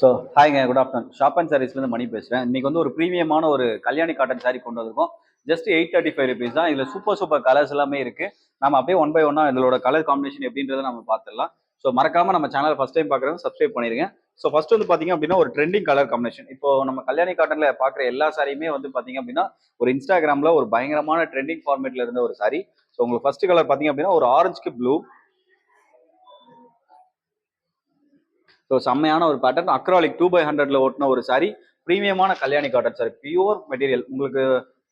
So ஹாய்ங்க, good afternoon. Shop and சாரீஸ்லேருந்து மணி பேசுகிறேன். இன்னைக்கு வந்து ஒரு ப்ரீமியமான ஒரு கல்யாணி காட்டன் சாரீ கொண்டு வந்திருக்கோம். ஜஸ்ட் 835 ருபீஸ் தான். இதில் சூப்பர் சூப்பர் கலர்ஸ் எல்லாமே இருக்கு. நம்ம அப்படியே ஒன் பை ஒன்னா இதோட கலர் காம்பினேஷன் எப்படின்றத நம்ம பார்த்துடலாம். ஸோ மறக்காம நம்ம சேனல் ஃபர்ஸ்ட் டைம் பார்க்குறவங்க சப்ஸ்கிரைப் பண்ணிருங்க. ஸோ ஃபர்ஸ்ட் வந்து பார்த்தீங்க அப்படின்னா ஒரு ட்ரெண்டிங் கலர் காம்பினேஷன். இப்போ நம்ம கல்யாணி காட்டன்ல பார்க்குற எல்லா சாரியுமே வந்து பார்த்தீங்க அப்படின்னா ஒரு இன்ஸ்டாகிராமில் ஒரு பயங்கரமான ட்ரெண்டிங் ஃபார்மேட்ல இருந்த ஒரு சாரி. ஸோ உங்களுக்கு ஃபர்ஸ்ட் கலர் பார்த்தீங்க அப்படின்னா ஒரு ஆரஞ்சுக்கு ப்ளூ. ஸோ செம்மையான ஒரு பேட்டர்ன். அக்ராலிக் 2/100ல ஓட்டின ஒரு சாரி. ப்ரீமியமான Kalyani cotton sari, pure material. உங்களுக்கு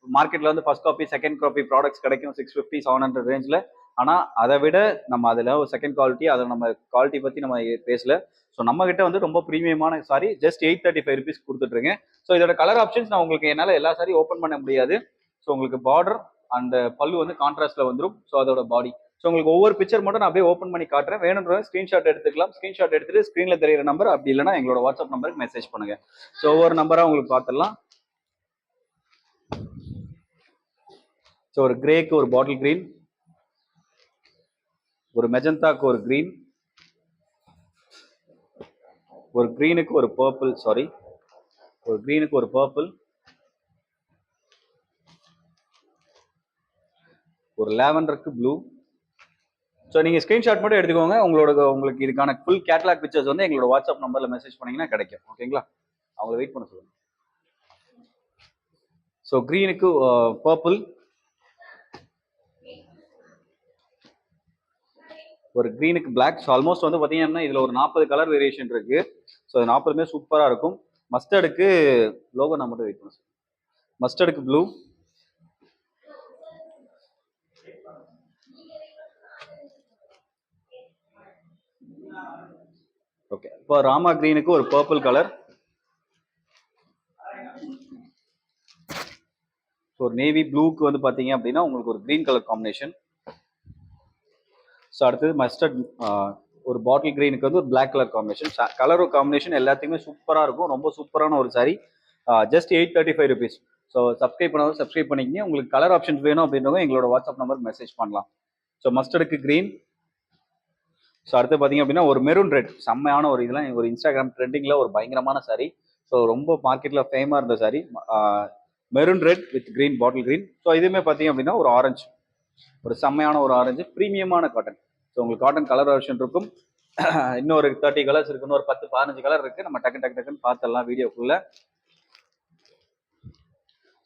மார்க்கெட்ல வந்து first copy second copy products கிடைக்கும் 650 700 ரேஞ்சில். ஆனால் அதை விட நம்ம அதில் ஒரு செகண்ட் குவாலிட்டி, அதில் நம்ம குவாலிட்டி பற்றி நம்ம பேசல. ஸோ நம்ம கிட்ட வந்து ரொம்ப ப்ரீமியமான சாரி ஜஸ்ட் 835 ருபீஸ் கொடுத்துட்ருங்க. ஸோ இதோட கலர் ஆப்ஷன்ஸ் நான் உங்களுக்கு என்னால் எல்லா சாரி ஓப்பன் பண்ண முடியாது. ஸோ உங்களுக்கு பார்டர் அந்த பல்லு வந்து கான்ட்ராஸ்ட்ல வந்துடும். ஸோ அதோட பாடி. ஸோ உங்களுக்கு ஒவ்வொரு பிக்சர் மட்டும் நான் அப்படியே ஓப்பன் பண்ணி காட்டுறேன். வேணுன்ற ஸ்க்ரீன்ஷாட் எடுத்துக்கலாம். ஸ்க்ரீன்ஷாட் எடுத்துட்டு ஸ்க்ரீன்ல தெரியிற நம்பர், அப்படி இல்லைன்னா எங்களோட வாட்ஸ்அப் நம்பருக்கு மெசேஜ் பண்ணுங்க. ஸோ ஒவ்வொரு நம்பரா உங்களுக்கு பார்த்துடலாம். ஸோ ஒரு கிரேக்கு ஒரு பாட்டில் கிரீன், ஒரு மெஜந்தாக்கு ஒரு கிரீன், ஒரு கிரீனுக்கு ஒரு பர்பிள், சாரி ஒரு கிரீனுக்கு ஒரு பர்பிள், ஒரு லாவெண்டருக்கு ப்ளூ. ஸோ நீங்கள் ஸ்க்ரீன்ஷாட் மட்டும் எடுத்துக்கோங்க. உங்களுக்கு இதுக்கான ஃபுல் கேட்லாக் பிக்சர்ஸ் வந்து எங்களோட வாட்ஸ்அப் நம்பரில் மெசேஜ் பண்ணீங்கன்னா கிடைக்கும். ஓகேங்களா? அவங்கள வெயிட் பண்ண சொல்லுங்க. ஸோ க்ரீனுக்கு பர்பிள், ஒரு க்ரீனுக்கு பிளாக். ஸோ ஆல்மோஸ்ட் வந்து பார்த்தீங்கன்னா இதில் ஒரு 40 கலர் வேரியேஷன் இருக்கு. ஸோ 40மே சூப்பராக இருக்கும். மஸ்டர்டுக்கு லோகோ நான் மட்டும் வெயிட் பண்ண சொல்லுங்க. மஸ்டர்டுக்கு ப்ளூ, ஓகே. இப்போ ராமா கிரீனுக்கு ஒரு பர்பிள் கலர், ஒரு நேவி ப்ளூக்கு வந்து பார்த்தீங்க அப்படின்னா உங்களுக்கு ஒரு கிரீன் கலர் காம்பினேஷன். ஸோ அடுத்தது மஸ்டர்ட் ஒரு பாட்டில் கிரீனுக்கு வந்து ஒரு black colour combination. Colour combination எல்லாத்துக்குமே சூப்பராக இருக்கும். ரொம்ப சூப்பரான ஒரு sari. Just 835 rupees. So subscribe பண்ணாலும் சப்ஸ்கிரைப் பண்ணிக்கிங்க. உங்களுக்கு கலர் ஆப்ஷன்ஸ் வேணும் அப்படின்றவங்க எங்களோட வாட்ஸ்அப் நம்பருக்கு மெசேஜ் பண்ணலாம். So மஸ்டர்டுக்கு green. ஸோ அடுத்து பார்த்தீங்க அப்படின்னா ஒரு மெரூன் ரெட். செம்மையான ஒரு இதெல்லாம் ஒரு இன்ஸ்டாகிராம் ட்ரெண்டிங்கில் ஒரு பயங்கரமான சாரி. ஸோ ரொம்ப மார்க்கெட்டில் ஃபேமாக இருந்த sorry. Maroon red with green, bottle green. So இதுவுமே பார்த்தீங்க அப்படின்னா ஒரு ஆரஞ்சு, ஒரு செம்மையான ஒரு ஆரஞ்சு, ப்ரீமியமான காட்டன். ஸோ உங்களுக்கு காட்டன் கலர் ஆப்ஷன் இருக்கும். இன்னொரு 30 கலர்ஸ் இருக்கு, இன்னொரு 10-15 கலர் இருக்கு. நம்ம டக்குன்னு பார்த்துடலாம் வீடியோக்குள்ள.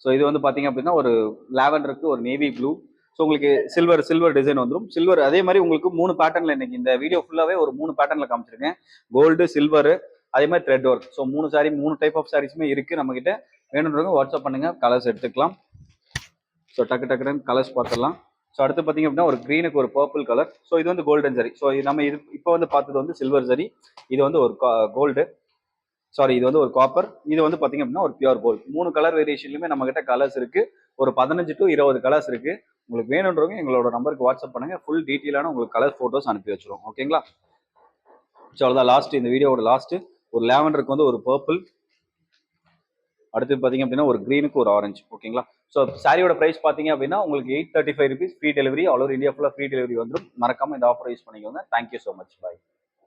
ஸோ இது வந்து பார்த்தீங்க அப்படின்னா ஒரு லாவெண்டருக்கு ஒரு நேவி ப்ளூ. ஸோ உங்களுக்கு சில்வர் டிசைன் வந்துடும். சில்வர் அதே மாதிரி உங்களுக்கு 3 பேட்டர்ல இன்னைக்கு இந்த வீடியோ ஃபுல்லாவே ஒரு 3 பேட்டர்ல காமிச்சிருக்கேன். கோல்டு, சில்வர், அதே மாதிரி thread work. So 3 type of சாரீஸுமே இருக்கு நம்ம கிட்ட. வேணுன்றவங்க வாட்ஸ்அப் பண்ணுங்க, கலர்ஸ் எடுத்துக்கலாம். ஸோ டக்குன்னு கலர்ஸ் பார்த்துடலாம். ஸோ அடுத்து பார்த்தீங்க அப்படின்னா ஒரு க்ரீனுக்கு ஒரு பர்பிள் கலர். ஸோ இது வந்து கோல்டன் சரி. ஸோ இது நம்ம இப்போ வந்து பார்த்தது வந்து சில்வர் சரி. இது வந்து ஒரு கோல்டு, சாரி இது வந்து ஒரு காப்பர். இது வந்து பார்த்தீங்க அப்படின்னா ஒரு பியூர் கோல்டு. 3 கலர் வேரியேஷன்லையுமே நம்ம கிட்ட கலர்ஸ் இருக்கு. ஒரு 15 to 20 கலர்ஸ் இருக்கு. உங்களுக்கு வேணுன்றவங்க எங்களோட நம்பருக்கு வாட்ஸ்அப் பண்ணுங்க. ஃபுல் டீட்டெயிலான உங்களுக்கு கலர் ஃபோட்டோஸ் அனுப்பி வச்சிருவோம். ஓகேங்களா? ஸோ அவ்வளோதான். லாஸ்ட் இந்த வீடியோட லாஸ்ட் ஒரு லாவெண்டருக்கு வந்து ஒரு பர்பிள். அடுத்து பார்த்தீங்க அப்படின்னா ஒரு க்ரீனுக்கு ஒரு ஆரஞ்சு. ஓகேங்களா? ஸோ சாரியோட ப்ரைஸ் பார்த்தீங்க அப்படின்னா உங்களுக்கு 835 rupees. Free delivery, all over India ஃபுல்லாக ஃப்ரீ டெலிவரி வந்துடும். மறக்காம இந்த ஆஃபர் யூஸ் பண்ணிக்கோங்க. Thank you so much. பாய்.